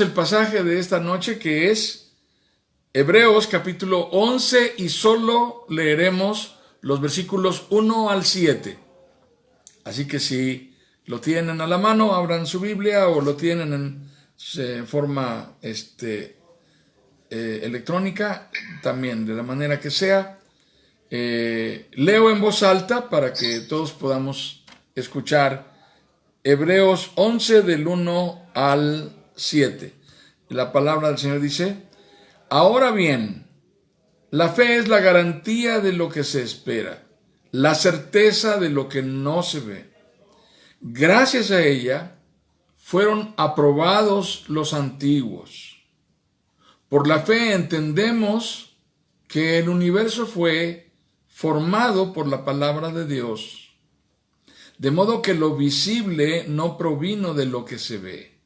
El pasaje de esta noche, que es Hebreos capítulo 11, y solo leeremos los versículos 1 al 7. Así que si lo tienen a la mano, abran su Biblia, o lo tienen en forma electrónica, también de la manera que sea. Leo en voz alta para que todos podamos escuchar Hebreos 11 del 1 al 7. La palabra del Señor dice: ahora bien, la fe es la garantía de lo que se espera, la certeza de lo que no se ve. Gracias a ella fueron aprobados los antiguos. Por la fe entendemos que el universo fue formado por la palabra de Dios, de modo que lo visible no provino de lo que se ve.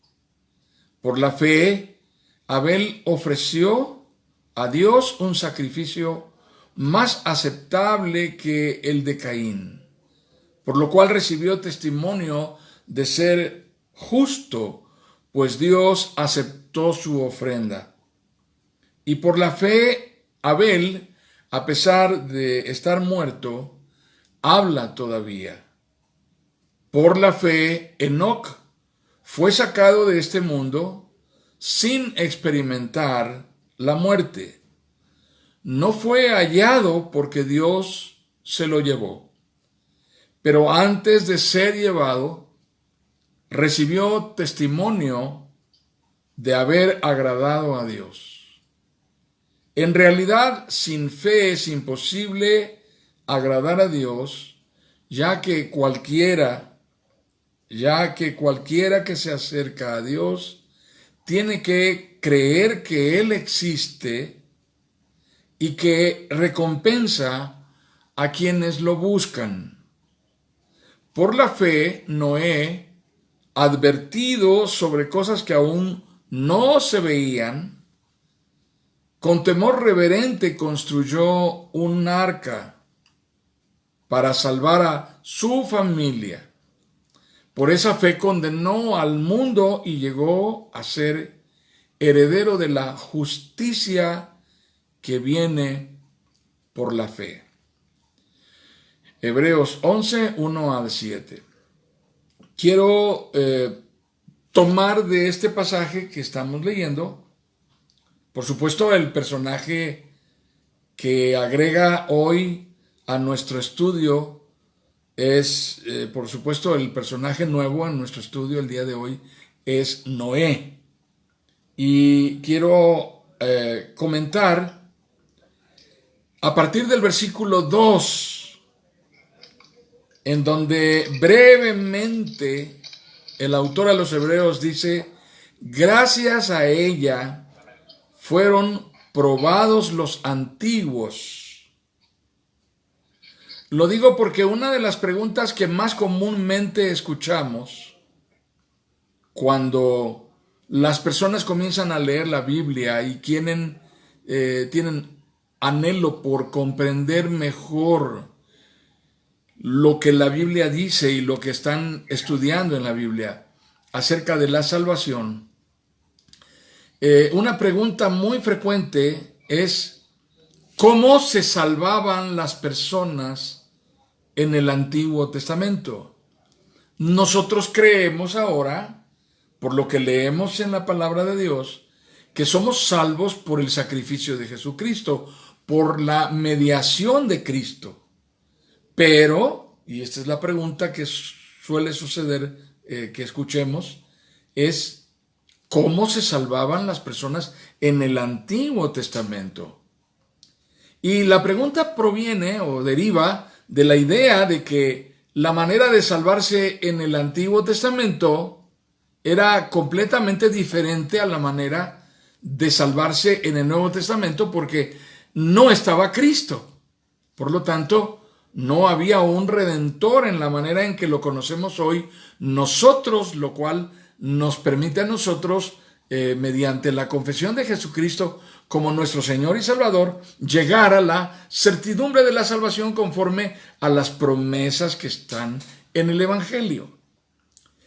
Por la fe, Abel ofreció a Dios un sacrificio más aceptable que el de Caín, por lo cual recibió testimonio de ser justo, pues Dios aceptó su ofrenda. Y por la fe, Abel, a pesar de estar muerto, habla todavía. Por la fe, Enoc fue sacado de este mundo sin experimentar la muerte. No fue hallado porque Dios se lo llevó, pero antes de ser llevado, recibió testimonio de haber agradado a Dios. En realidad, sin fe es imposible agradar a Dios, ya que cualquiera que se acerca a Dios tiene que creer que Él existe y que recompensa a quienes lo buscan. Por la fe, Noé, advertido sobre cosas que aún no se veían, con temor reverente construyó un arca para salvar a su familia. Por esa fe condenó al mundo y llegó a ser heredero de la justicia que viene por la fe. Hebreos 11, 1 al 7. Quiero tomar de este pasaje que estamos leyendo, por supuesto, el personaje que agrega hoy a nuestro estudio es, por supuesto, el personaje nuevo en nuestro estudio el día de hoy es Noé. Y quiero comentar a partir del versículo 2, en donde brevemente el autor a los Hebreos dice: gracias a ella fueron probados los antiguos. Lo digo porque una de las preguntas que más comúnmente escuchamos cuando las personas comienzan a leer la Biblia y tienen anhelo por comprender mejor lo que la Biblia dice y lo que están estudiando en la Biblia acerca de la salvación, una pregunta muy frecuente es: ¿cómo se salvaban las personas en el Antiguo Testamento? Nosotros creemos ahora, por lo que leemos en la palabra de Dios, que somos salvos por el sacrificio de Jesucristo, por la mediación de Cristo. Pero, y esta es la pregunta que suele suceder que escuchemos, es: ¿cómo se salvaban las personas en el Antiguo Testamento? Y la pregunta proviene o deriva de la idea de que la manera de salvarse en el Antiguo Testamento era completamente diferente a la manera de salvarse en el Nuevo Testamento, porque no estaba Cristo. Por lo tanto, no había un redentor en la manera en que lo conocemos hoy nosotros, lo cual nos permite a nosotros, mediante la confesión de Jesucristo como nuestro Señor y Salvador, llegar a la certidumbre de la salvación conforme a las promesas que están en el Evangelio.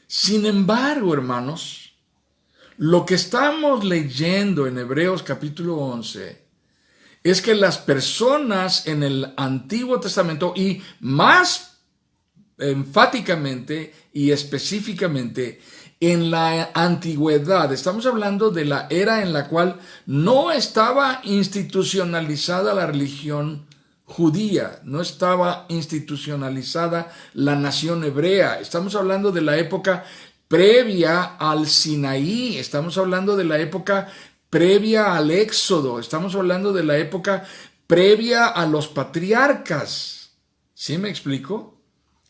Sin embargo, hermanos, Lo que estamos leyendo en Hebreos capítulo 11 es que las personas en el Antiguo Testamento, y más enfáticamente y específicamente en la antigüedad, estamos hablando de la era en la cual no estaba institucionalizada la religión judía, no estaba institucionalizada la nación hebrea. Estamos hablando de la época previa al Sinaí, estamos hablando de la época previa al Éxodo, estamos hablando de la época previa a los patriarcas. ¿Sí me explico?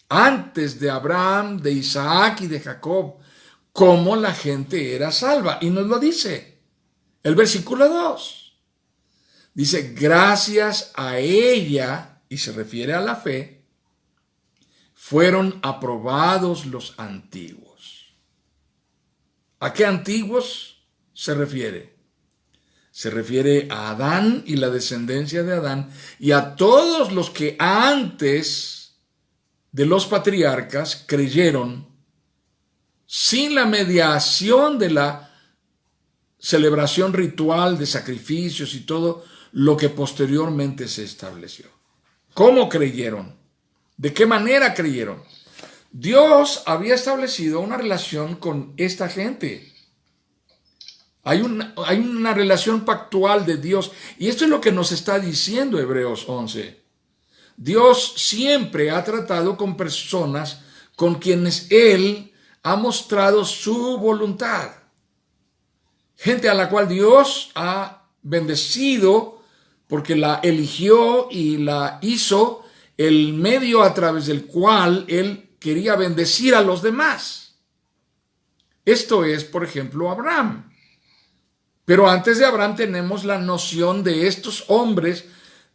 Antes de Abraham, de Isaac y de Jacob, cómo la gente era salva. Y nos lo dice el versículo 2. Dice, gracias a ella, y se refiere a la fe, fueron aprobados los antiguos. ¿A qué antiguos se refiere? Se refiere a Adán y la descendencia de Adán y a todos los que antes de los patriarcas creyeron sin la mediación de la celebración ritual de sacrificios y todo lo que posteriormente se estableció. ¿Cómo creyeron? ¿De qué manera creyeron? Dios había establecido una relación con esta gente. Hay una relación pactual de Dios. Y esto es lo que nos está diciendo Hebreos 11. Dios siempre ha tratado con personas con quienes Él ha mostrado su voluntad. Gente a la cual Dios ha bendecido porque la eligió y la hizo el medio a través del cual Él quería bendecir a los demás. Esto es, por ejemplo, Abraham. Pero antes de Abraham tenemos la noción de estos hombres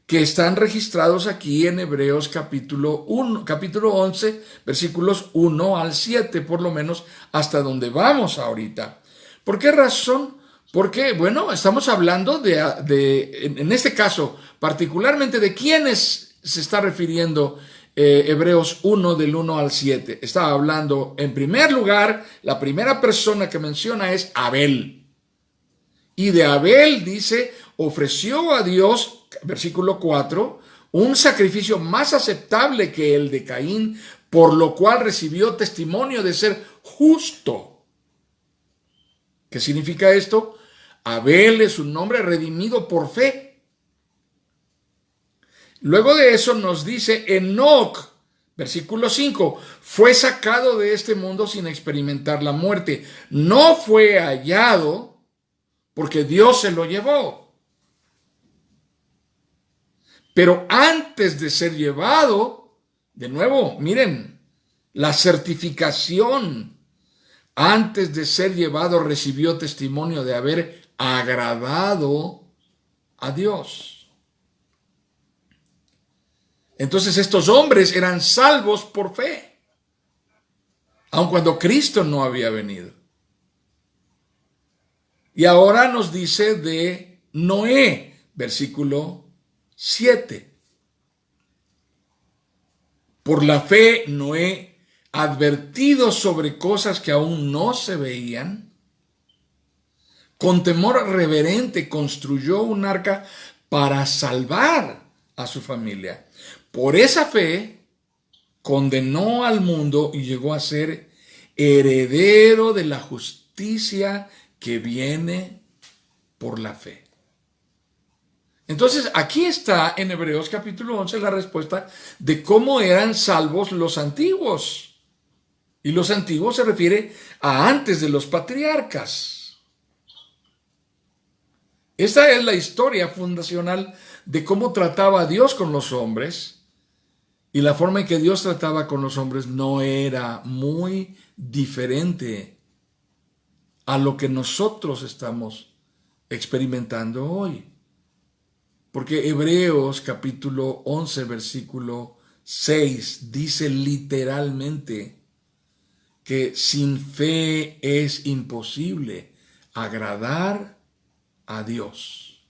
que están registrados aquí en Hebreos capítulo 11, versículos 1 al 7, por lo menos hasta donde vamos ahorita. ¿Por qué razón? Porque, bueno, estamos hablando en este caso, particularmente de quiénes se está refiriendo Hebreos 1 del 1 al 7. Está hablando, en primer lugar, la primera persona que menciona es Abel. Y de Abel dice, ofreció a Dios, versículo 4, un sacrificio más aceptable que el de Caín, por lo cual recibió testimonio de ser justo. ¿Qué significa esto? Abel es un hombre redimido por fe. Luego de eso nos dice Enoc, versículo 5, fue sacado de este mundo sin experimentar la muerte. No fue hallado porque Dios se lo llevó. Pero antes de ser llevado, de nuevo, miren, la certificación, antes de ser llevado recibió testimonio de haber agradado a Dios. Entonces estos hombres eran salvos por fe, aun cuando Cristo no había venido. Y ahora nos dice de Noé, versículo 7. Por la fe, Noé, advertido sobre cosas que aún no se veían, con temor reverente construyó un arca para salvar a su familia. Por esa fe, condenó al mundo y llegó a ser heredero de la justicia que viene por la fe. Entonces, aquí está en Hebreos capítulo 11 la respuesta de cómo eran salvos los antiguos. Y los antiguos se refiere a antes de los patriarcas. Esta es la historia fundacional de cómo trataba Dios con los hombres. Y la forma en que Dios trataba con los hombres no era muy diferente a lo que nosotros estamos experimentando hoy. Porque Hebreos capítulo 11 versículo 6 dice literalmente que sin fe es imposible agradar a Dios.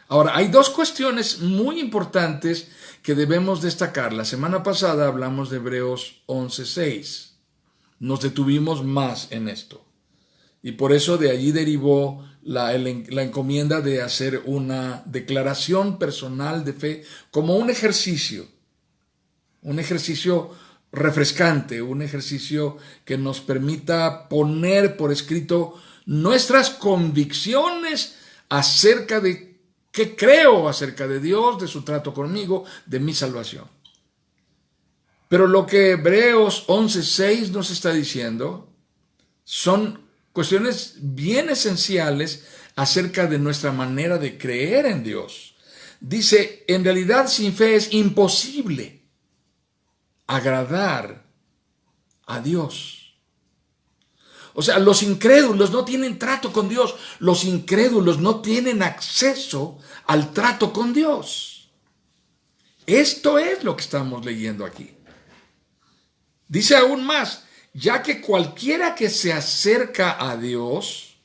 Ahora, hay dos cuestiones muy importantes que debemos destacar. La semana pasada hablamos de Hebreos 11:6. Nos detuvimos más en esto. Y por eso de allí derivó la encomienda de hacer una declaración personal de fe como un ejercicio refrescante, un ejercicio que nos permita poner por escrito nuestras convicciones acerca de qué creo acerca de Dios, de su trato conmigo, de mi salvación. Pero lo que Hebreos 11:6 nos está diciendo son cuestiones bien esenciales acerca de nuestra manera de creer en Dios. Dice, en realidad sin fe es imposible agradar a Dios. O sea, los incrédulos no tienen trato con Dios. Los incrédulos no tienen acceso al trato con Dios. Esto es lo que estamos leyendo aquí. Dice aún más, ya que cualquiera que se acerca a Dios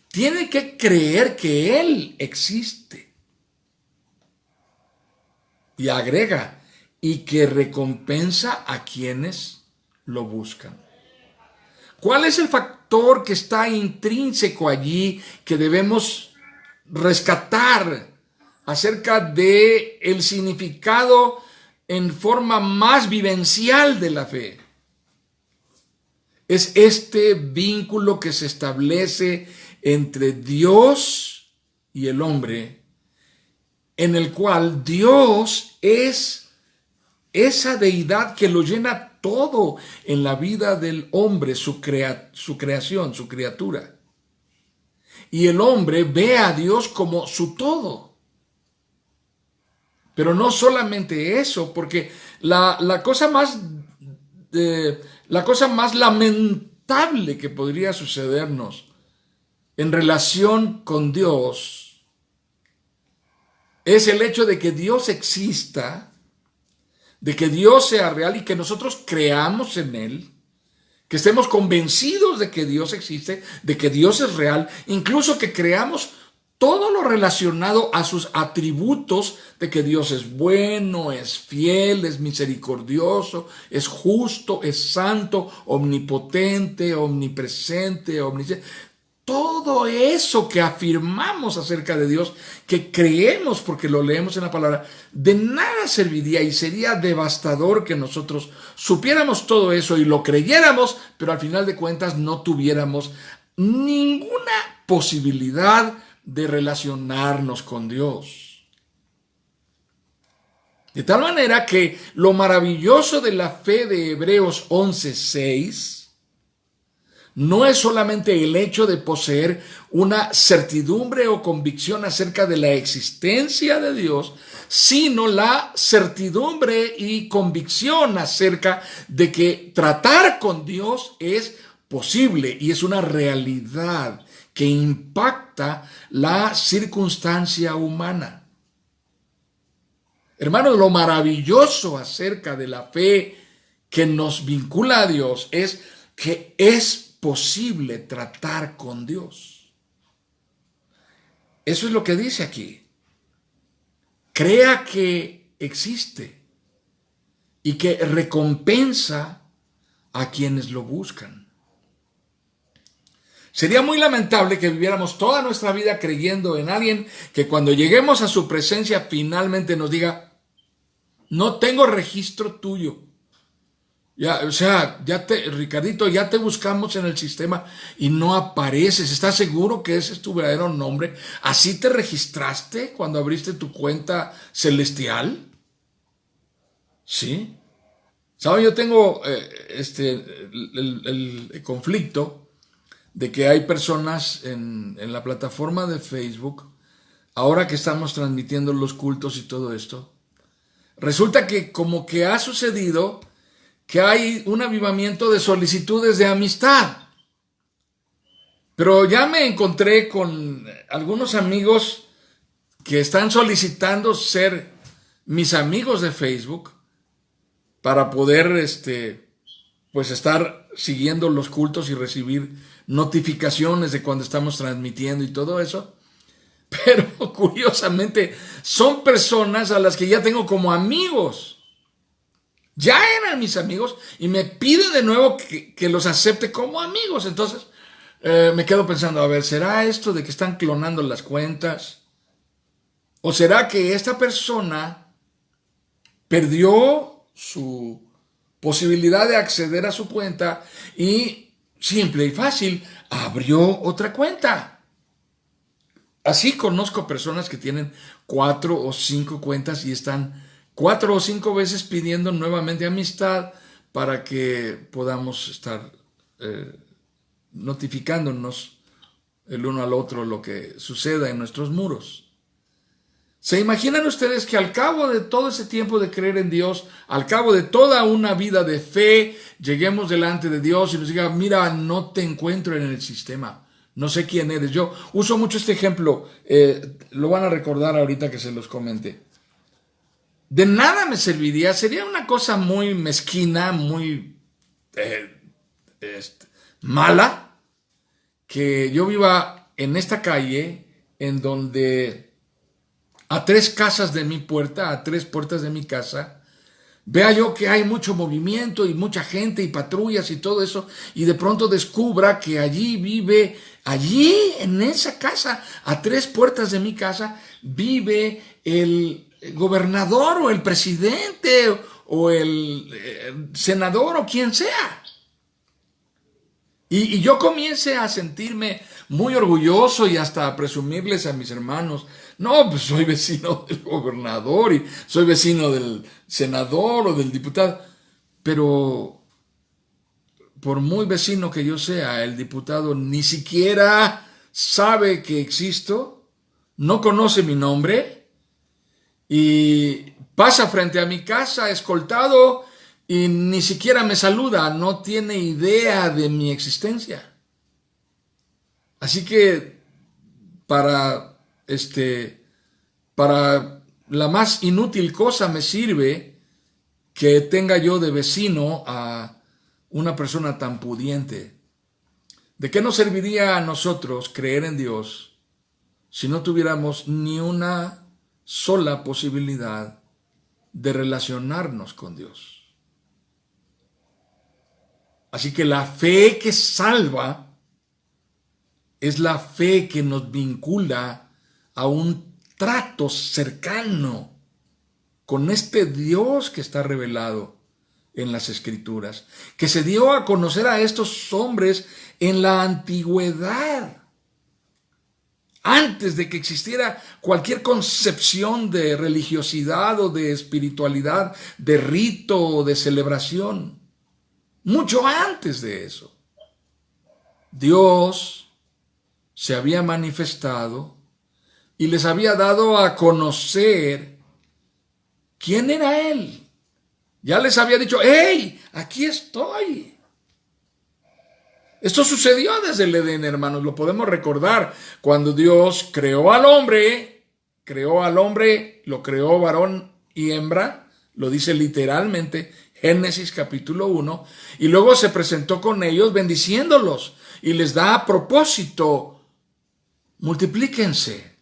tiene que creer que Él existe. Y agrega, y que recompensa a quienes lo buscan. ¿Cuál es el factor que está intrínseco allí que debemos rescatar acerca de el significado en forma más vivencial de la fe? Es este vínculo que se establece entre Dios y el hombre, en el cual Dios es esa deidad que lo llena todo en la vida del hombre, su creación, su criatura. Y el hombre ve a Dios como su todo. Pero no solamente eso, porque la cosa más lamentable que podría sucedernos en relación con Dios es el hecho de que Dios exista, de que Dios sea real y que nosotros creamos en Él, que estemos convencidos de que Dios existe, de que Dios es real, incluso que creamos todo lo relacionado a sus atributos de que Dios es bueno, es fiel, es misericordioso, es justo, es santo, omnipotente, omnipresente, omnisciente. Todo eso que afirmamos acerca de Dios, que creemos porque lo leemos en la palabra, de nada serviría y sería devastador que nosotros supiéramos todo eso y lo creyéramos, pero al final de cuentas no tuviéramos ninguna posibilidad de relacionarnos con Dios. De tal manera que lo maravilloso de la fe de Hebreos 11:6 no es solamente el hecho de poseer una certidumbre o convicción acerca de la existencia de Dios, sino la certidumbre y convicción acerca de que tratar con Dios es posible y es una realidad que impacta la circunstancia humana. Hermanos, lo maravilloso acerca de la fe que nos vincula a Dios es que es posible tratar con Dios. Eso es lo que dice aquí. Crea que existe y que recompensa a quienes lo buscan. Sería muy lamentable que viviéramos toda nuestra vida creyendo en alguien que cuando lleguemos a su presencia finalmente nos diga, no tengo registro tuyo. Ya, o sea, Ricardito, ya te buscamos en el sistema y no apareces. ¿Estás seguro que ese es tu verdadero nombre? ¿Así te registraste cuando abriste tu cuenta celestial? ¿Sí? ¿Saben? Yo tengo el conflicto de que hay personas en la plataforma de Facebook, ahora que estamos transmitiendo los cultos y todo esto, resulta que como que ha sucedido que hay un avivamiento de solicitudes de amistad. Pero ya me encontré con algunos amigos que están solicitando ser mis amigos de Facebook para poder pues estar siguiendo los cultos y recibir notificaciones de cuando estamos transmitiendo y todo eso. Pero curiosamente son personas a las que ya tengo como amigos. Ya eran mis amigos y me piden de nuevo que los acepte como amigos. Entonces, Me quedo pensando, a ver, ¿será esto de que están clonando las cuentas? ¿O será que esta persona perdió su posibilidad de acceder a su cuenta y simple y fácil abrió otra cuenta? Así conozco personas que tienen 4 o 5 cuentas y están 4 o 5 veces pidiendo nuevamente amistad para que podamos estar notificándonos el uno al otro lo que suceda en nuestros muros. ¿Se imaginan ustedes que al cabo de todo ese tiempo de creer en Dios, al cabo de toda una vida de fe, lleguemos delante de Dios y nos diga, mira, no te encuentro en el sistema, no sé quién eres? Yo uso mucho este ejemplo, lo van a recordar ahorita que se los comente. De nada me serviría, sería una cosa muy mezquina, muy mala, que yo viva en esta calle en donde a 3 casas de mi puerta, a 3 puertas de mi casa, vea yo que hay mucho movimiento y mucha gente y patrullas y todo eso, y de pronto descubra que allí en esa casa, a 3 puertas de mi casa, vive el gobernador o el presidente o el senador o quien sea. Y yo comience a sentirme muy orgulloso y hasta a presumirles a mis hermanos, no, pues soy vecino del gobernador y soy vecino del senador o del diputado. Pero por muy vecino que yo sea, el diputado ni siquiera sabe que existo, no conoce mi nombre y pasa frente a mi casa escoltado y ni siquiera me saluda, no tiene idea de mi existencia. Así que para para la más inútil cosa me sirve que tenga yo de vecino a una persona tan pudiente. ¿De qué nos serviría a nosotros creer en Dios si no tuviéramos ni una sola posibilidad de relacionarnos con Dios? Así que la fe que salva es la fe que nos vincula a un trato cercano con este Dios que está revelado en las Escrituras, que se dio a conocer a estos hombres en la antigüedad, antes de que existiera cualquier concepción de religiosidad o de espiritualidad, de rito o de celebración. Mucho antes de eso, Dios se había manifestado y les había dado a conocer quién era Él. Ya les había dicho, ¡hey! Aquí estoy. Esto sucedió desde el Edén, hermanos. Lo podemos recordar cuando Dios creó al hombre, lo creó varón y hembra, lo dice literalmente Génesis capítulo 1, y luego se presentó con ellos bendiciéndolos y les da a propósito, multiplíquense,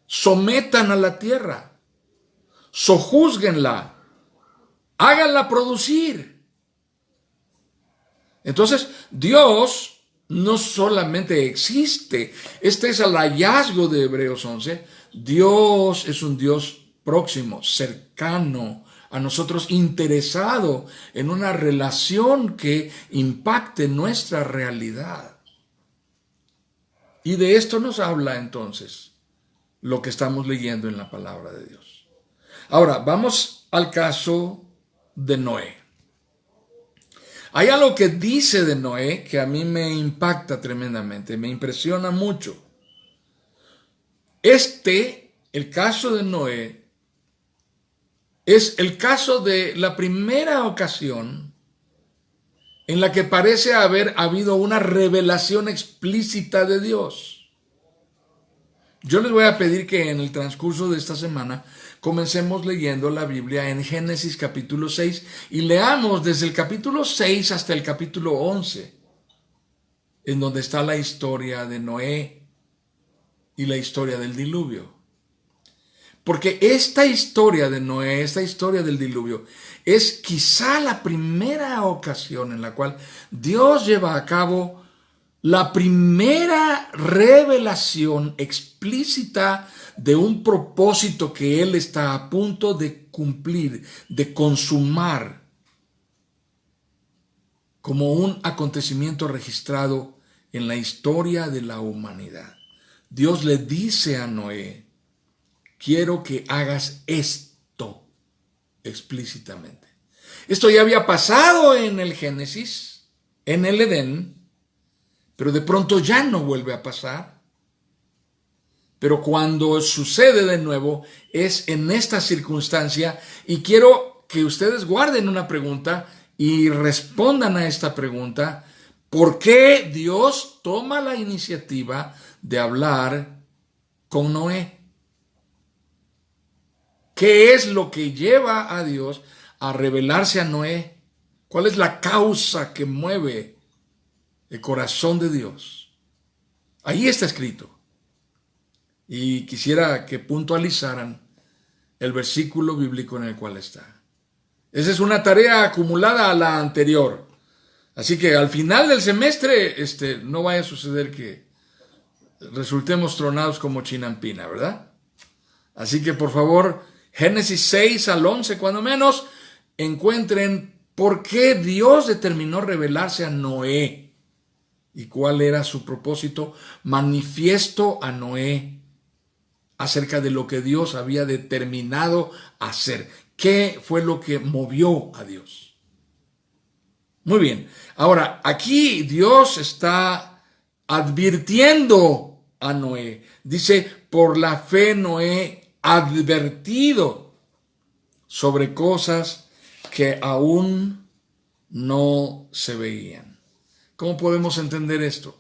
sometan a la tierra, sojúzguenla, háganla producir. Entonces, Dios no solamente existe, este es el hallazgo de Hebreos 11, Dios es un Dios próximo, cercano a nosotros, interesado en una relación que impacte nuestra realidad. Y de esto nos habla entonces lo que estamos leyendo en la palabra de Dios. Ahora, vamos al caso de Noé. Hay algo que dice de Noé que a mí me impacta tremendamente, me impresiona mucho. El caso de Noé, es el caso de la primera ocasión en la que parece haber habido una revelación explícita de Dios. Yo les voy a pedir que en el transcurso de esta semana comencemos leyendo la Biblia en Génesis capítulo 6 y leamos desde el capítulo 6 hasta el capítulo 11, en donde está la historia de Noé y la historia del diluvio. Porque esta historia de Noé, esta historia del diluvio, es quizá la primera ocasión en la cual Dios lleva a cabo la primera revelación explícita de un propósito que él está a punto de cumplir, de consumar, como un acontecimiento registrado en la historia de la humanidad. Dios le dice a Noé: quiero que hagas esto explícitamente. Esto ya había pasado en el Génesis, en el Edén, pero de pronto ya no vuelve a pasar. Pero cuando sucede de nuevo es en esta circunstancia, y quiero que ustedes guarden una pregunta y respondan a esta pregunta: ¿por qué Dios toma la iniciativa de hablar con Noé? ¿Qué es lo que lleva a Dios a revelarse a Noé? ¿Cuál es la causa que mueve el corazón de Dios? Ahí está escrito. Y quisiera que puntualizaran el versículo bíblico en el cual está. Esa es una tarea acumulada a la anterior. Así que al final del semestre, no vaya a suceder que resultemos tronados como chinampina, ¿verdad? Así que por favor, Génesis 6 al 11, cuando menos, encuentren por qué Dios determinó revelarse a Noé y cuál era su propósito manifiesto a Noé acerca de lo que Dios había determinado hacer. ¿Qué fue lo que movió a Dios? Muy bien. Ahora, aquí Dios está advirtiendo a Noé. Dice: por la fe Noé advertido sobre cosas que aún no se veían. ¿Cómo podemos entender esto?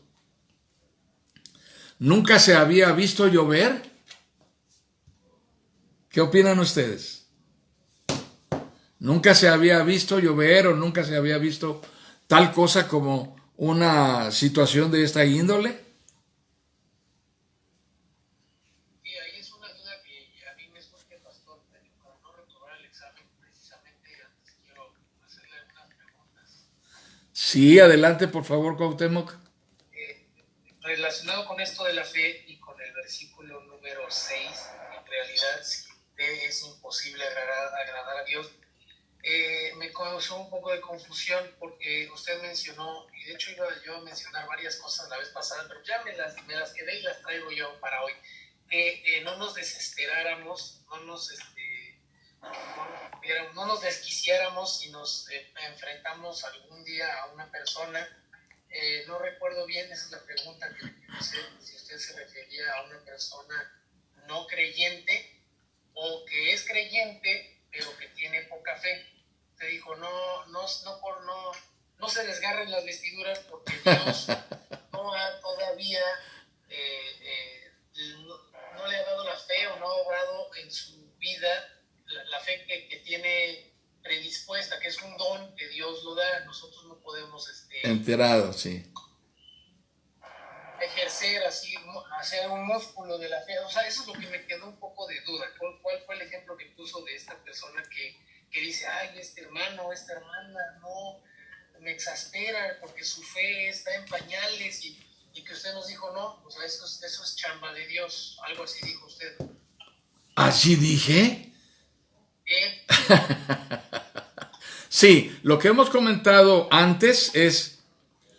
¿Nunca se había visto llover? ¿Qué opinan ustedes? ¿Nunca se había visto llover o nunca se había visto tal cosa como una situación de esta índole? Sí, ahí es una duda que a mí me surge, pastor, pero para no reprobar el examen, precisamente antes quiero hacerle algunas preguntas. Sí, adelante, por favor, Cuauhtémoc. Relacionado con esto de la fe y con el versículo número 6, en realidad, si es imposible agradar a Dios, me causó un poco de confusión porque usted mencionó, y de hecho iba yo a mencionar varias cosas la vez pasada, pero ya me las quedé y las traigo yo para hoy. Que no nos desesperáramos, no nos desquiciáramos si nos enfrentamos algún día a una persona. No recuerdo bien, esa es la pregunta que le quiero hacer, si usted se refería a una persona no creyente o que es creyente pero que tiene poca fe. Usted dijo: no se desgarren las vestiduras porque Dios no ha todavía no le ha dado la fe o no ha obrado en su vida la fe que tiene predispuesta, que es un don que Dios lo da. Nosotros no podemos Enterado, sí. ejercer así, hacer un músculo de la fe. O sea, eso es lo que me quedó un poco de duda. ¿Cuál fue el ejemplo que puso de esta persona que dice: ay, este hermano, esta hermana, no, me exaspera porque su fe está en pañales, y que usted nos dijo: no, o sea, eso es chamba de Dios? Algo así dijo usted. ¿Así dije? Sí, lo que hemos comentado antes es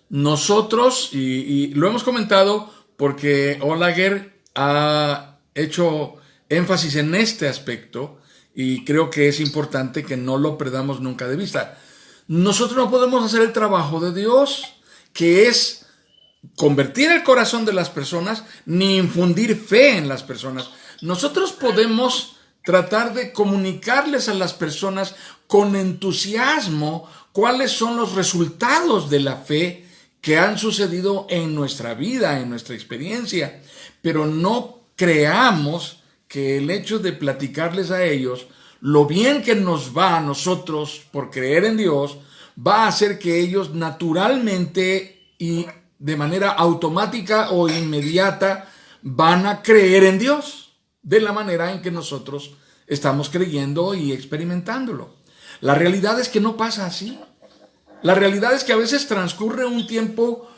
nosotros, y lo hemos comentado porque Olaguer ha hecho énfasis en este aspecto, y creo que es importante que no lo perdamos nunca de vista. Nosotros no podemos hacer el trabajo de Dios, que es convertir el corazón de las personas, ni infundir fe en las personas. Nosotros podemos tratar de comunicarles a las personas con entusiasmo cuáles son los resultados de la fe que han sucedido en nuestra vida, en nuestra experiencia, pero no creamos que el hecho de platicarles a ellos lo bien que nos va a nosotros por creer en Dios va a hacer que ellos naturalmente y de manera automática o inmediata van a creer en Dios de la manera en que nosotros estamos creyendo y experimentándolo. La realidad es que no pasa así. La realidad es que a veces transcurre un tiempo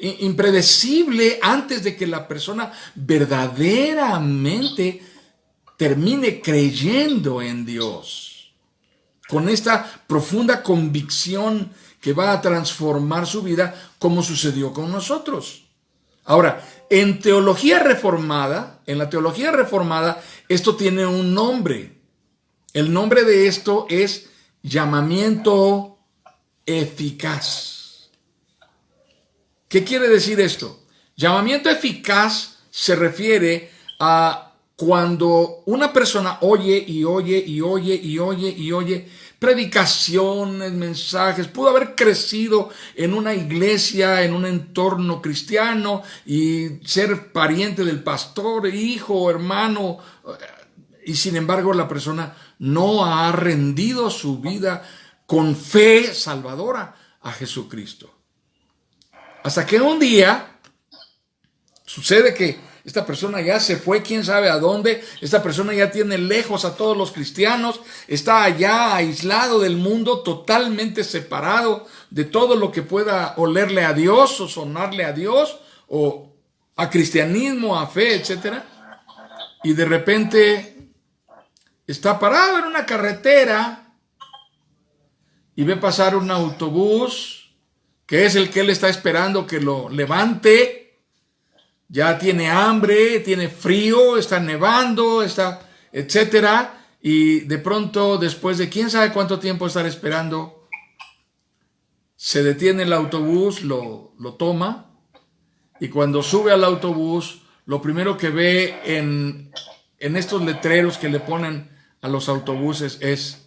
impredecible antes de que la persona verdaderamente termine creyendo en Dios, con esta profunda convicción que va a transformar su vida, como sucedió con nosotros. Ahora, en la teología reformada, esto tiene un nombre. El nombre de esto es llamamiento eficaz. ¿Qué quiere decir esto? Llamamiento eficaz se refiere a cuando una persona oye predicaciones, mensajes, pudo haber crecido en una iglesia, en un entorno cristiano y ser pariente del pastor, hijo, hermano, y sin embargo la persona no ha rendido su vida con fe salvadora a Jesucristo. Hasta que un día sucede que esta persona ya se fue, quién sabe a dónde, esta persona ya tiene lejos a todos los cristianos, está allá aislado del mundo, totalmente separado de todo lo que pueda olerle a Dios o sonarle a Dios o a cristianismo, a fe, etc. Y de repente está parado en una carretera y ve pasar un autobús que es el que él está esperando que lo levante. Ya tiene hambre, tiene frío, está nevando, está, etcétera. Y de pronto, después de quién sabe cuánto tiempo estar esperando, se detiene el autobús, lo toma. Y cuando sube al autobús, lo primero que ve en estos letreros que le ponen a los autobuses es: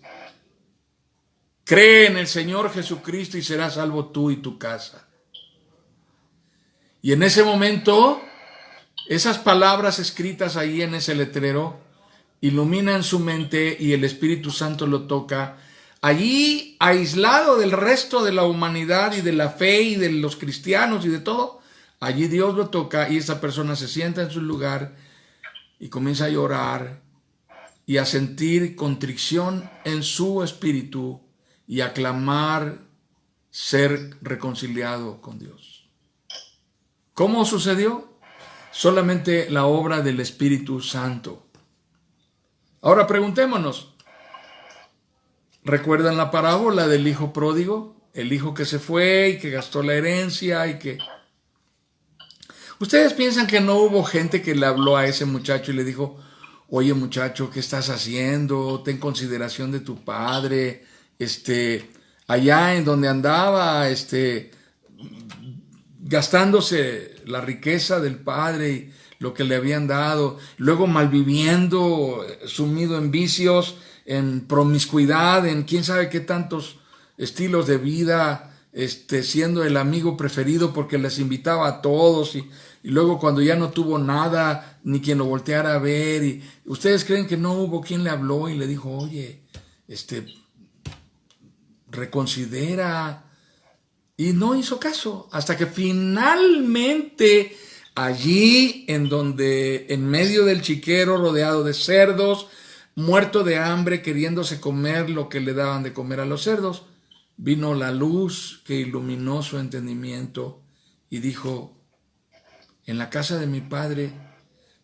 cree en el Señor Jesucristo y serás salvo tú y tu casa. Y en ese momento, esas palabras escritas ahí en ese letrero iluminan su mente y el Espíritu Santo lo toca. Allí, aislado del resto de la humanidad y de la fe y de los cristianos y de todo, allí Dios lo toca y esa persona se sienta en su lugar y comienza a llorar y a sentir contrición en su espíritu y a clamar ser reconciliado con Dios. ¿Cómo sucedió? Solamente la obra del Espíritu Santo. Ahora preguntémonos, ¿recuerdan la parábola del hijo pródigo? El hijo que se fue y que gastó la herencia y que... ¿Ustedes piensan que no hubo gente que le habló a ese muchacho y le dijo: oye muchacho, ¿qué estás haciendo? Ten consideración de tu padre, allá en donde andaba, gastándose la riqueza del padre y lo que le habían dado, luego malviviendo, sumido en vicios, en promiscuidad, en quién sabe qué tantos estilos de vida, siendo el amigo preferido porque les invitaba a todos y luego cuando ya no tuvo nada, ni quien lo volteara a ver, y ustedes creen que no hubo quien le habló y le dijo: oye, reconsidera. Y no hizo caso, hasta que finalmente allí en medio del chiquero, rodeado de cerdos, muerto de hambre, queriéndose comer lo que le daban de comer a los cerdos, vino la luz que iluminó su entendimiento y dijo: en la casa de mi padre,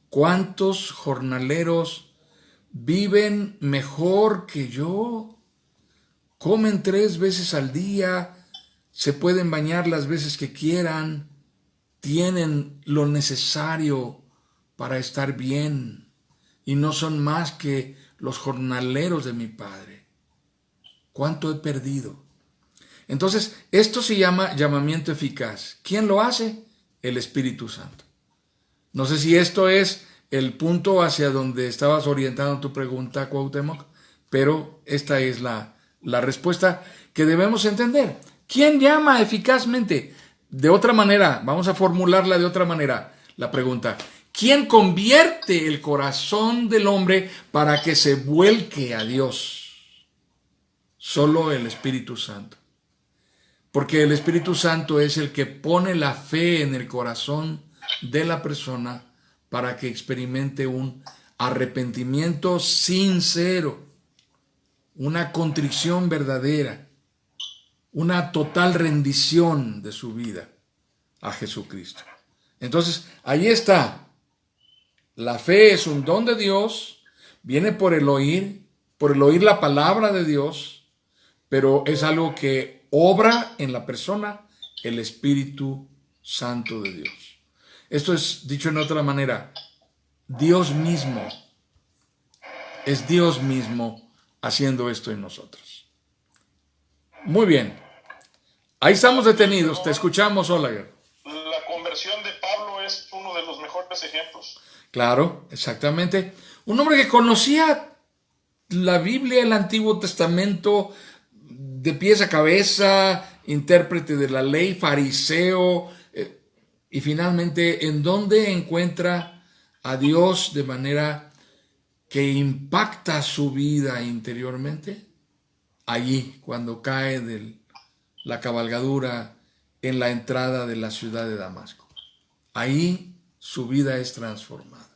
¿cuántos jornaleros viven mejor que yo? Comen 3 veces al día, se pueden bañar las veces que quieran, tienen lo necesario para estar bien y no son más que los jornaleros de mi padre. ¿Cuánto he perdido? Entonces, esto se llama llamamiento eficaz. ¿Quién lo hace? El Espíritu Santo. No sé si esto es el punto hacia donde estabas orientando tu pregunta, Cuauhtémoc, pero esta es la respuesta que debemos entender. ¿Quién llama eficazmente? De otra manera, vamos a formularla de otra manera, la pregunta: ¿quién convierte el corazón del hombre para que se vuelque a Dios? Solo el Espíritu Santo. Porque el Espíritu Santo es el que pone la fe en el corazón de la persona para que experimente un arrepentimiento sincero, una contrición verdadera, una total rendición de su vida a Jesucristo. Entonces, ahí está. La fe es un don de Dios, viene por el oír la palabra de Dios, pero es algo que obra en la persona el Espíritu Santo de Dios. Esto es, dicho en otra manera, Dios mismo, es Dios mismo haciendo esto en nosotros. Muy bien. Ahí estamos detenidos. Te escuchamos, Olaguer. La conversión de Pablo es uno de los mejores ejemplos. Claro, exactamente. Un hombre que conocía la Biblia, el Antiguo Testamento, de pies a cabeza, intérprete de la ley, fariseo, y finalmente, ¿en dónde encuentra a Dios de manera que impacta su vida interiormente? Allí, cuando cae de la cabalgadura en la entrada de la ciudad de Damasco. Ahí su vida es transformada.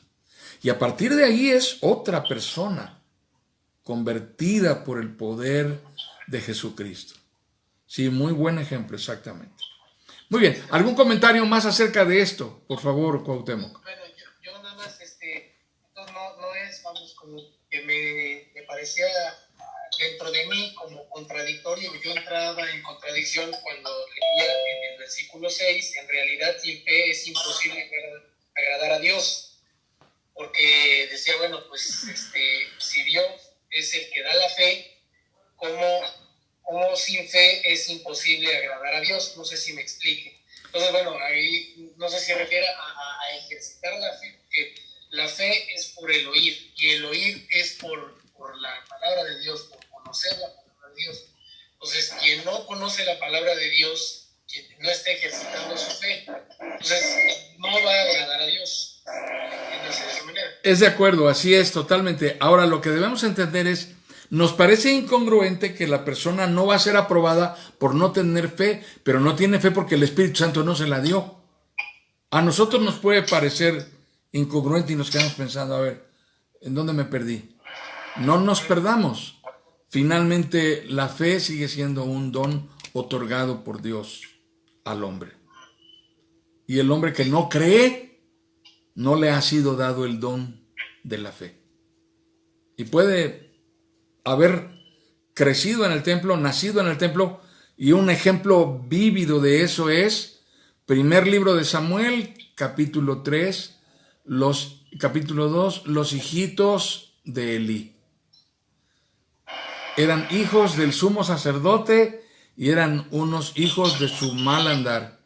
Y a partir de ahí es otra persona, convertida por el poder de Jesucristo. Sí, muy buen ejemplo, exactamente. Muy bien, ¿algún comentario más acerca de esto? Por favor, Cuauhtémoc. Bueno, yo nada más, esto no es, vamos, como que me parecía dentro de mí como contradictorio. Yo entraba en contradicción cuando leía en el versículo 6, en realidad sin fe es imposible agradar a Dios, porque decía, bueno, pues si Dios es el que da la fe, ¿cómo sin fe es imposible agradar a Dios? No sé si me explique. Entonces, bueno, ahí no sé si se refiere a ejercitar la fe, porque la fe es por el oír, y el oír es por la palabra de Dios, por conocer la palabra de Dios. Entonces, quien no conoce la palabra de Dios, quien no está ejercitando su fe, entonces no va a agradar a Dios. Entiéndase de esa manera. Es de acuerdo, así es, totalmente. Ahora, lo que debemos entender es, nos parece incongruente que la persona no va a ser aprobada por no tener fe, pero no tiene fe porque el Espíritu Santo no se la dio. A nosotros nos puede parecer incongruente y nos quedamos pensando, a ver, ¿en dónde me perdí? No nos perdamos. Finalmente, la fe sigue siendo un don otorgado por Dios al hombre. Y el hombre que no cree, no le ha sido dado el don de la fe. Y puede haber crecido en el templo, nacido en el templo, y un ejemplo vívido de eso es primer libro de Samuel, capítulo 3, capítulo 2, los hijitos de Elí. Eran hijos del sumo sacerdote y eran unos hijos de su mal andar.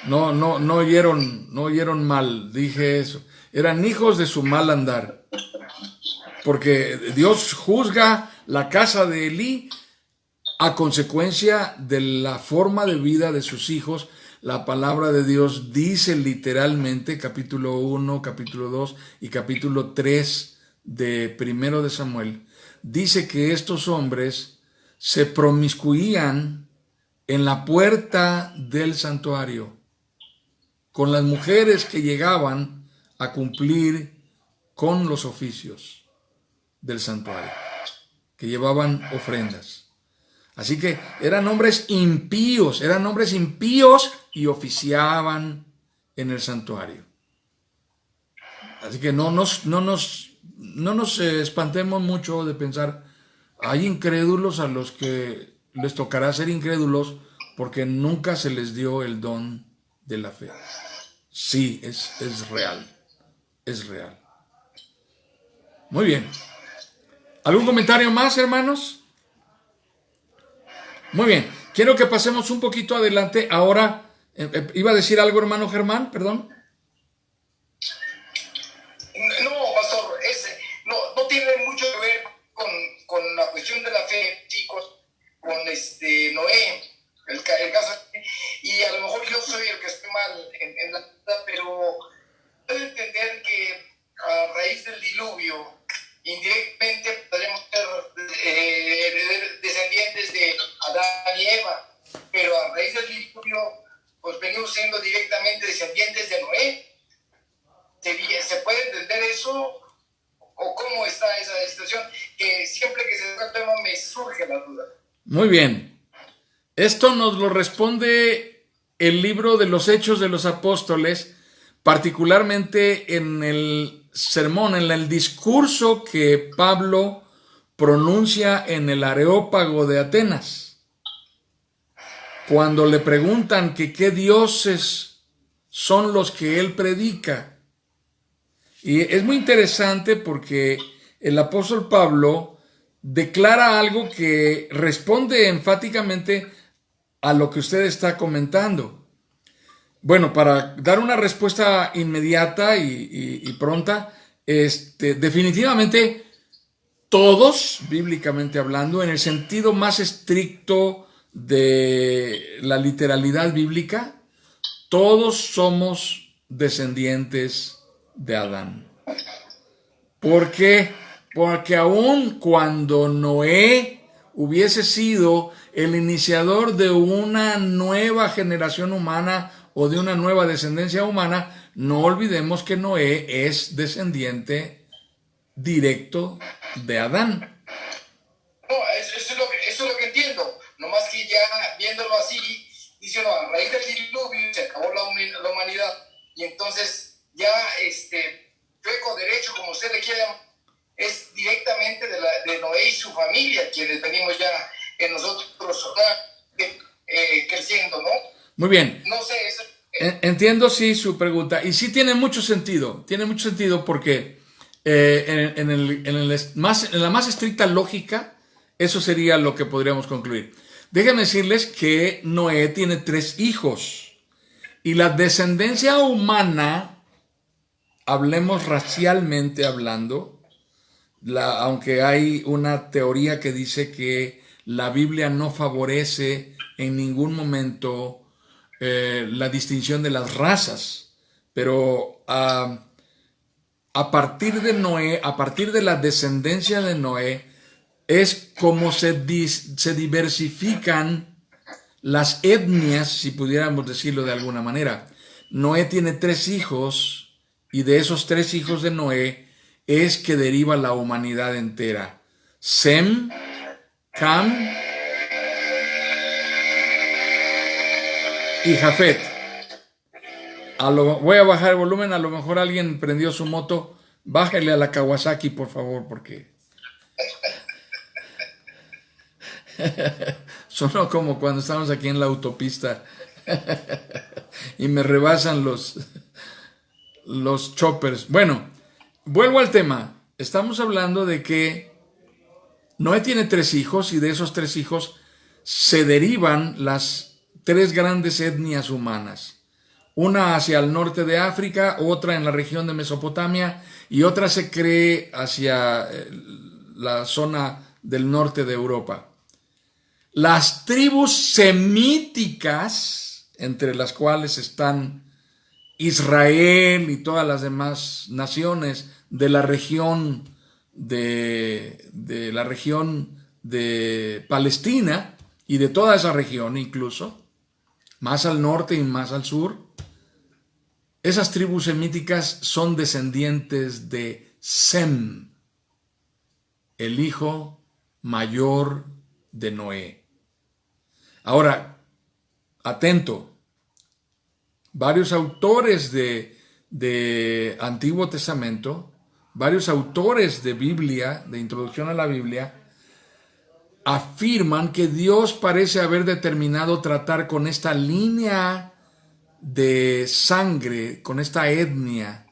No oyeron mal, dije eso. Eran hijos de su mal andar. Porque Dios juzga la casa de Elí a consecuencia de la forma de vida de sus hijos. La palabra de Dios dice literalmente, capítulo 1, capítulo 2 y capítulo 3 de primero de Samuel, dice que estos hombres se promiscuían en la puerta del santuario con las mujeres que llegaban a cumplir con los oficios del santuario, que llevaban ofrendas. Así que eran hombres impíos y oficiaban en el santuario. Así que no nos espantemos mucho de pensar, hay incrédulos a los que les tocará ser incrédulos porque nunca se les dio el don de la fe. Sí, es real, es real. Muy bien. ¿Algún comentario más, hermanos? Muy bien, quiero que pasemos un poquito adelante. Ahora, ¿iba a decir algo, hermano Germán? Perdón. No, pastor, no tiene mucho que ver con la cuestión de la fe, chicos, con Noé, el caso. Y a lo mejor yo soy el que estoy mal en la vida, pero puedo entender que a raíz del diluvio, indirectamente podremos ser descendientes de Adán y Eva, pero a raíz del diluvio, pues venimos siendo directamente descendientes de Noé. ¿Se puede entender eso? ¿O cómo está esa situación? Que siempre que se toca el tema me surge la duda. Muy bien. Esto nos lo responde el libro de los Hechos de los Apóstoles, particularmente en el sermón, en el discurso que Pablo pronuncia en el Areópago de Atenas, cuando le preguntan que qué dioses son los que él predica. Y es muy interesante porque el apóstol Pablo declara algo que responde enfáticamente a lo que usted está comentando. Bueno, para dar una respuesta inmediata y pronta, definitivamente todos, bíblicamente hablando, en el sentido más estricto de la literalidad bíblica, todos somos descendientes de Adán. ¿Por qué? Porque aun cuando Noé hubiese sido el iniciador de una nueva generación humana o de una nueva descendencia humana, no olvidemos que Noé es descendiente directo de Adán. No, eso es lo que entiendo. Nomás que ya viéndolo así, dice uno, a raíz del diluvio se acabó la humanidad. Y entonces ya chueco derecho, como usted le quiera llamar, es directamente de Noé y su familia, quienes venimos ya en nosotros creciendo, ¿no? Muy bien. No sé, eso... Entiendo, sí, su pregunta. Y sí tiene mucho sentido porque en la más estricta lógica, eso sería lo que podríamos concluir. Déjenme decirles que Noé tiene 3 hijos y la descendencia humana, hablemos racialmente hablando, aunque hay una teoría que dice que la Biblia no favorece en ningún momento la distinción de las razas, pero a partir de Noé, a partir de la descendencia de Noé, es como se diversifican las etnias, si pudiéramos decirlo de alguna manera. Noé tiene 3 hijos y de esos 3 hijos de Noé es que deriva la humanidad entera. Sem, Cam y Jafet. Voy a bajar el volumen, a lo mejor alguien prendió su moto. Bájale a la Kawasaki, por favor, porque sonó como cuando estamos aquí en la autopista y me rebasan los choppers. Bueno, vuelvo al tema. Estamos hablando de que Noé tiene 3 hijos y de esos 3 hijos se derivan las 3 grandes etnias humanas. Una hacia el norte de África, otra en la región de Mesopotamia y otra se cree hacia la zona del norte de Europa. Las tribus semíticas, entre las cuales están Israel y todas las demás naciones de la región de Palestina y de toda esa región incluso, más al norte y más al sur, esas tribus semíticas son descendientes de Sem, el hijo mayor de Noé. Ahora, atento, varios autores de Antiguo Testamento, varios autores de Biblia, de introducción a la Biblia, afirman que Dios parece haber determinado tratar con esta línea de sangre, con esta etnia,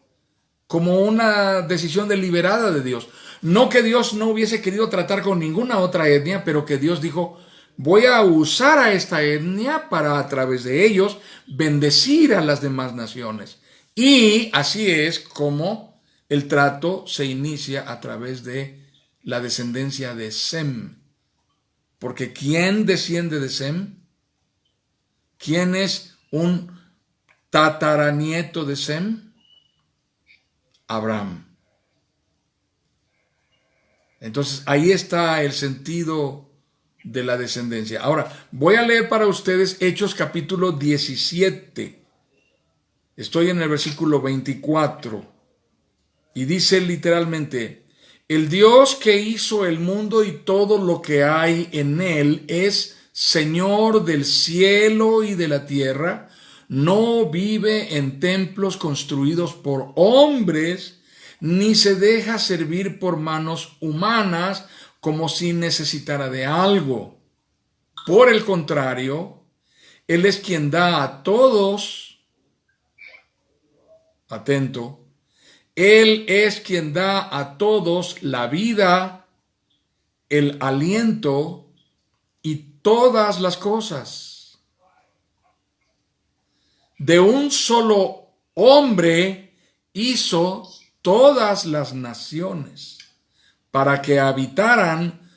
como una decisión deliberada de Dios. No que Dios no hubiese querido tratar con ninguna otra etnia, pero que Dios dijo, voy a usar a esta etnia para a través de ellos bendecir a las demás naciones. Y así es como el trato se inicia a través de la descendencia de Sem. Porque ¿quién desciende de Sem? ¿Quién es un tataranieto de Sem? Abraham. Entonces ahí está el sentido de la descendencia. Ahora, voy a leer para ustedes Hechos capítulo 17. Estoy en el versículo 24. Y dice literalmente, el Dios que hizo el mundo y todo lo que hay en él es Señor del cielo y de la tierra, no vive en templos construidos por hombres, ni se deja servir por manos humanas como si necesitara de algo. Por el contrario, Él es quien da a todos, atento, Él es quien da a todos la vida, el aliento y todas las cosas. De un solo hombre hizo todas las naciones para que habitaran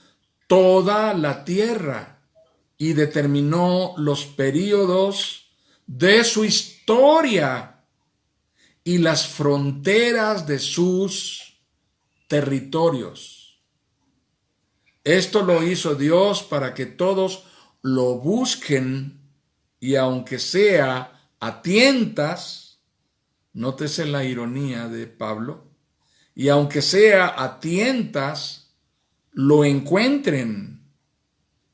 toda la tierra y determinó los períodos de su historia y las fronteras de sus territorios. Esto lo hizo Dios para que todos lo busquen y aunque sea a tientas, nótese la ironía de Pablo, y aunque sea a tientas, lo encuentren.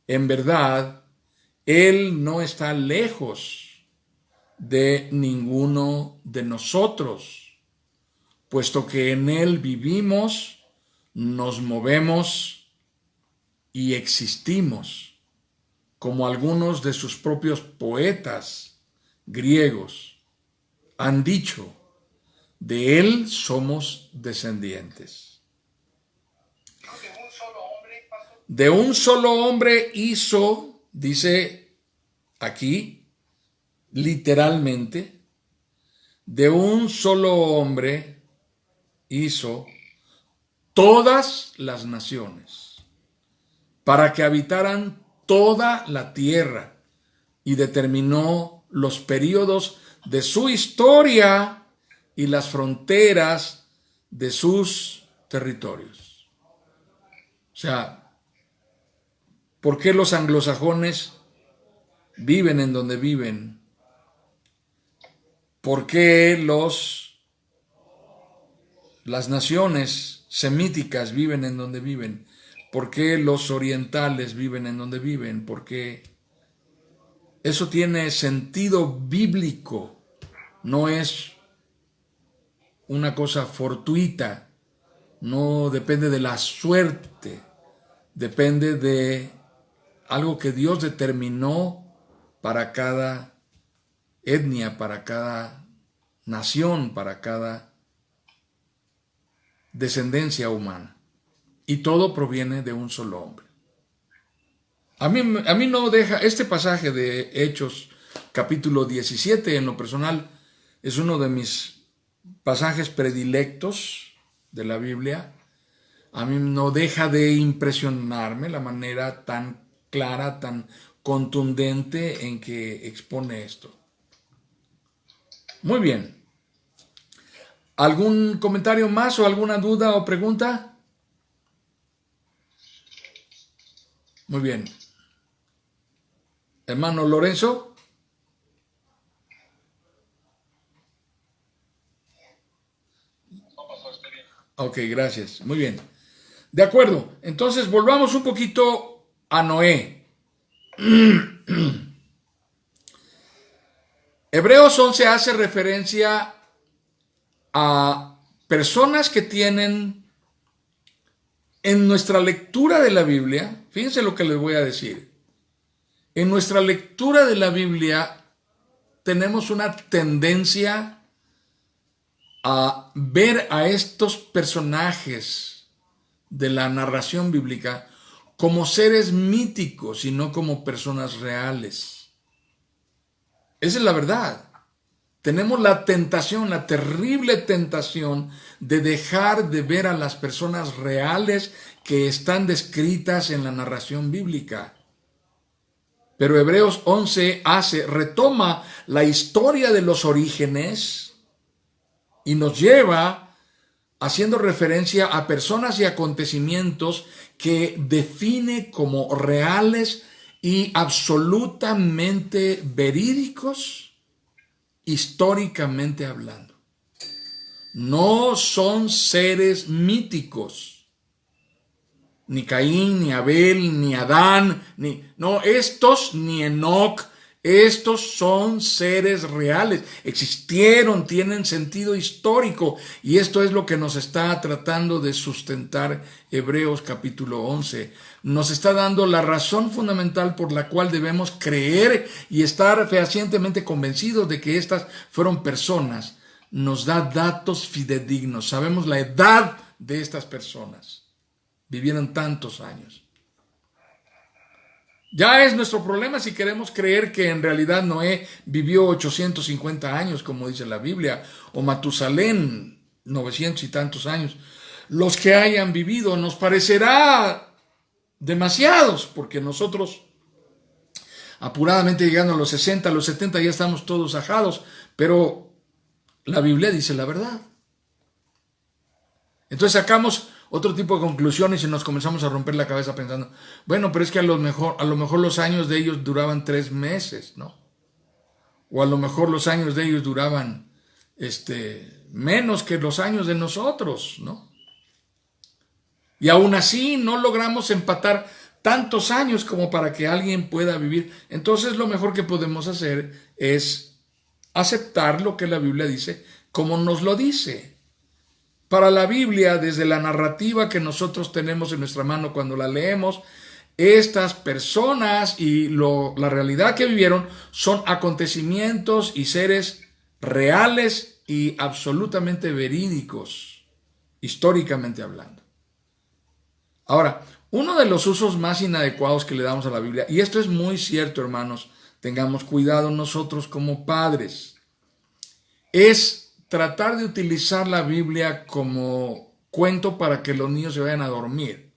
En verdad, Él no está lejos de ninguno de nosotros, puesto que en Él vivimos, nos movemos y existimos, como algunos de sus propios poetas griegos han dicho, de Él somos descendientes. De un solo hombre hizo, dice aquí, literalmente, de un solo hombre hizo todas las naciones, para que habitaran toda la tierra, y determinó los períodos de su historia y las fronteras de sus territorios. O sea, ¿por qué los anglosajones viven en donde viven? ¿Por qué las naciones semíticas viven en donde viven? ¿Por qué los orientales viven en donde viven? ¿Por qué? Eso tiene sentido bíblico, no es una cosa fortuita, no depende de la suerte, depende de algo que Dios determinó para cada etnia, para cada nación, para cada descendencia humana. Y todo proviene de un solo hombre. A mí no deja, este pasaje de Hechos capítulo 17 en lo personal es uno de mis pasajes predilectos de la Biblia. A mí no deja de impresionarme la manera tan clara, tan contundente en que expone esto. Muy bien. ¿Algún comentario más o alguna duda o pregunta? Muy bien. Hermano Lorenzo. Ok, gracias. Muy bien. De acuerdo. Entonces volvamos un poquito a Noé. Hebreos 11 hace referencia a personas que tienen en nuestra lectura de la Biblia, fíjense lo que les voy a decir. En nuestra lectura de la Biblia tenemos una tendencia a ver a estos personajes de la narración bíblica como seres míticos y no como personas reales. Esa es la verdad. Tenemos la tentación, la terrible tentación de dejar de ver a las personas reales que están descritas en la narración bíblica. Pero Hebreos 11 retoma la historia de los orígenes y nos lleva haciendo referencia a personas y acontecimientos que define como reales y absolutamente verídicos, históricamente hablando. No son seres míticos. Ni Caín, ni Abel, ni Adán, ni Enoc, Estos son seres reales, existieron, tienen sentido histórico, y esto es lo que nos está tratando de sustentar Hebreos capítulo 11. Nos está dando la razón fundamental por la cual debemos creer y estar fehacientemente convencidos de que estas fueron personas. Nos da datos fidedignos, sabemos la edad de estas personas, vivieron tantos años. Ya es nuestro problema si queremos creer que en realidad Noé vivió 850 años, como dice la Biblia, o Matusalén 900 y tantos años. Los que hayan vivido nos parecerá demasiados, porque nosotros apuradamente llegando a los 60, a los 70 ya estamos todos ajados, pero la Biblia dice la verdad. Entonces sacamos otro tipo de conclusiones y nos comenzamos a romper la cabeza pensando, bueno, pero es que a lo mejor los años de ellos duraban 3 meses, ¿no? O a lo mejor los años de ellos duraban menos que los años de nosotros, ¿no? Y aún así no logramos empatar tantos años como para que alguien pueda vivir. Entonces lo mejor que podemos hacer es aceptar lo que la Biblia dice como nos lo dice. Para la Biblia, desde la narrativa que nosotros tenemos en nuestra mano cuando la leemos, estas personas y la realidad que vivieron son acontecimientos y seres reales y absolutamente verídicos, históricamente hablando. Ahora, uno de los usos más inadecuados que le damos a la Biblia, y esto es muy cierto, hermanos, tengamos cuidado nosotros como padres, es tratar de utilizar la Biblia como cuento para que los niños se vayan a dormir,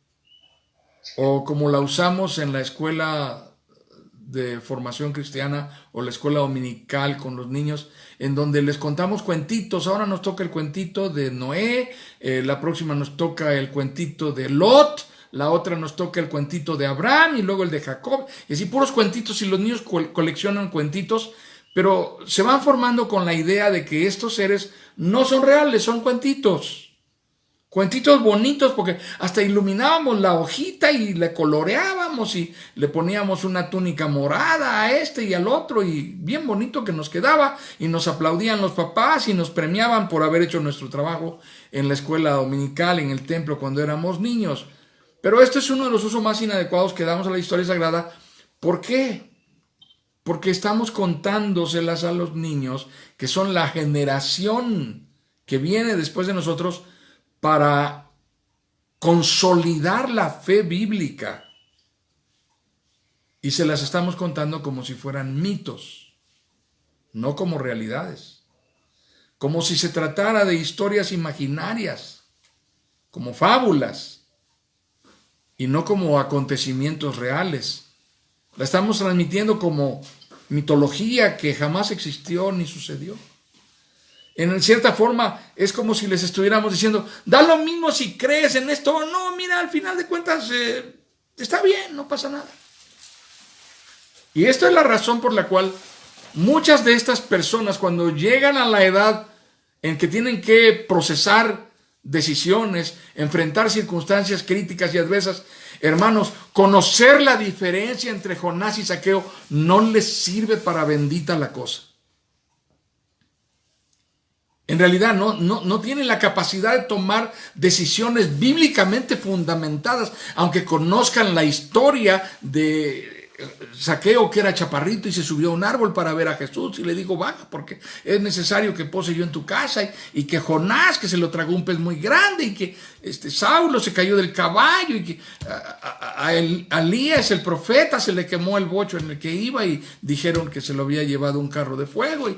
o como la usamos en la escuela de formación cristiana o la escuela dominical con los niños, en donde les contamos cuentitos. Ahora nos toca el cuentito de Noé, la próxima nos toca el cuentito de Lot, la otra nos toca el cuentito de Abraham y luego el de Jacob, y así puros cuentitos, y los niños coleccionan cuentitos, pero se van formando con la idea de que estos seres no son reales, son cuentitos. Cuentitos bonitos, porque hasta iluminábamos la hojita y le coloreábamos y le poníamos una túnica morada a este y al otro, y bien bonito que nos quedaba, y nos aplaudían los papás y nos premiaban por haber hecho nuestro trabajo en la escuela dominical, en el templo cuando éramos niños. Pero este es uno de los usos más inadecuados que damos a la historia sagrada. ¿Por qué? Porque estamos contándoselas a los niños, que son la generación que viene después de nosotros, para consolidar la fe bíblica. Y se las estamos contando como si fueran mitos, no como realidades. Como si se tratara de historias imaginarias, como fábulas, y no como acontecimientos reales. La estamos transmitiendo como mitología que jamás existió ni sucedió. En cierta forma es como si les estuviéramos diciendo, da lo mismo si crees en esto o no, mira, al final de cuentas está bien, no pasa nada. Y esta es la razón por la cual muchas de estas personas, cuando llegan a la edad en que tienen que procesar decisiones, enfrentar circunstancias críticas y adversas, hermanos, conocer la diferencia entre Jonás y Zaqueo no les sirve para bendita la cosa. En realidad no tienen la capacidad de tomar decisiones bíblicamente fundamentadas, aunque conozcan la historia de Zaqueo, que era chaparrito y se subió a un árbol para ver a Jesús y le dijo, baja porque es necesario que pose yo en tu casa, y que Jonás, que se lo tragó un pez muy grande, y que Saulo se cayó del caballo, y que a Elías el profeta se le quemó el bocho en el que iba y dijeron que se lo había llevado un carro de fuego.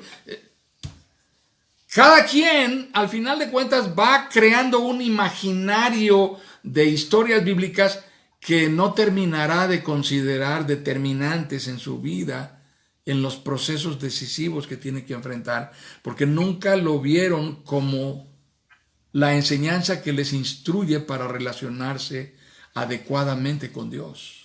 Cada quien, al final de cuentas, va creando un imaginario de historias bíblicas que no terminará de considerar determinantes en su vida, en los procesos decisivos que tiene que enfrentar, porque nunca lo vieron como la enseñanza que les instruye para relacionarse adecuadamente con Dios.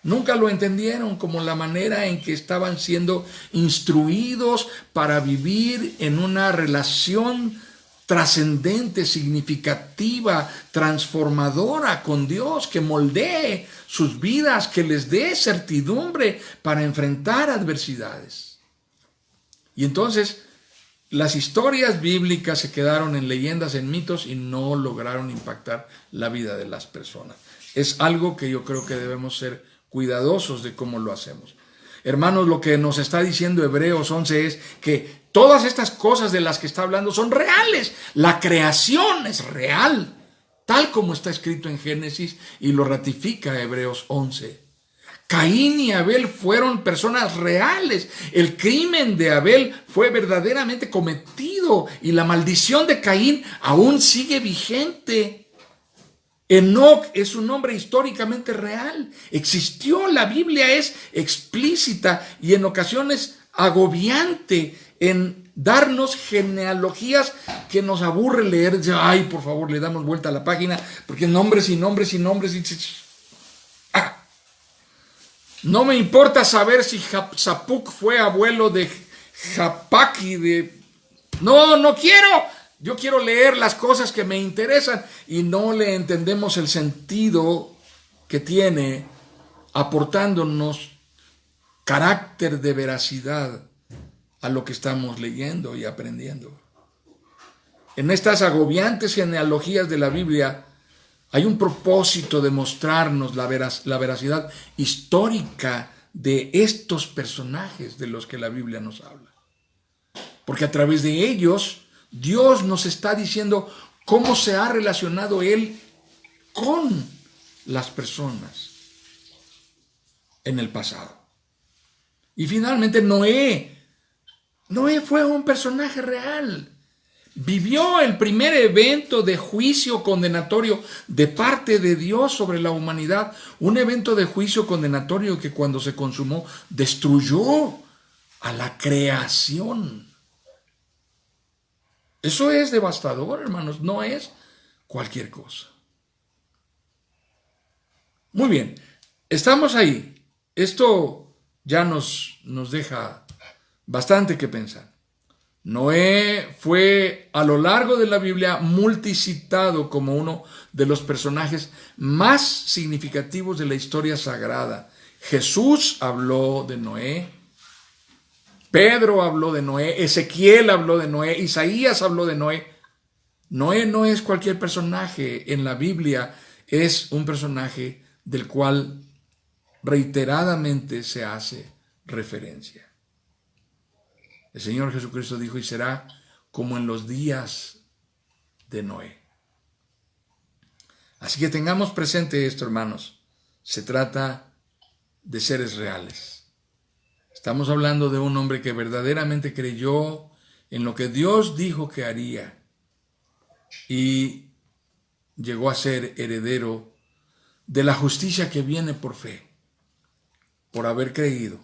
Nunca lo entendieron como la manera en que estaban siendo instruidos para vivir en una relación trascendente, significativa, transformadora con Dios, que moldee sus vidas, que les dé certidumbre para enfrentar adversidades. Y entonces las historias bíblicas se quedaron en leyendas, en mitos, y no lograron impactar la vida de las personas. Es algo que yo creo que debemos ser cuidadosos de cómo lo hacemos. Hermanos, lo que nos está diciendo Hebreos 11 es que todas estas cosas de las que está hablando son reales. La creación es real, tal como está escrito en Génesis, y lo ratifica Hebreos 11. Caín y Abel fueron personas reales. El crimen de Abel fue verdaderamente cometido y la maldición de Caín aún sigue vigente. Enoc es un nombre históricamente real. Existió, la Biblia es explícita y en ocasiones agobiante en darnos genealogías que nos aburre leer. Ay, por favor, le damos vuelta a la página, porque nombres y nombres y nombres. No me importa saber si Zapuc fue abuelo de Japac y de... No quiero. Yo quiero leer las cosas que me interesan y no le entendemos el sentido que tiene, aportándonos carácter de veracidad a lo que estamos leyendo y aprendiendo. En estas agobiantes genealogías de la Biblia hay un propósito de mostrarnos la veracidad histórica de estos personajes de los que la Biblia nos habla. Porque a través de ellos Dios nos está diciendo cómo se ha relacionado Él con las personas en el pasado. Y finalmente Noé fue un personaje real. Vivió el primer evento de juicio condenatorio de parte de Dios sobre la humanidad. Un evento de juicio condenatorio que cuando se consumó destruyó a la creación. Eso es devastador, hermanos, no es cualquier cosa. Muy bien, estamos ahí. Esto ya nos deja bastante que pensar. Noé fue a lo largo de la Biblia multicitado como uno de los personajes más significativos de la historia sagrada. Jesús habló de Noé. Pedro habló de Noé, Ezequiel habló de Noé, Isaías habló de Noé. Noé no es cualquier personaje en la Biblia, es un personaje del cual reiteradamente se hace referencia. El Señor Jesucristo dijo, y será como en los días de Noé. Así que tengamos presente esto, hermanos. Se trata de seres reales. Estamos hablando de un hombre que verdaderamente creyó en lo que Dios dijo que haría y llegó a ser heredero de la justicia que viene por fe, por haber creído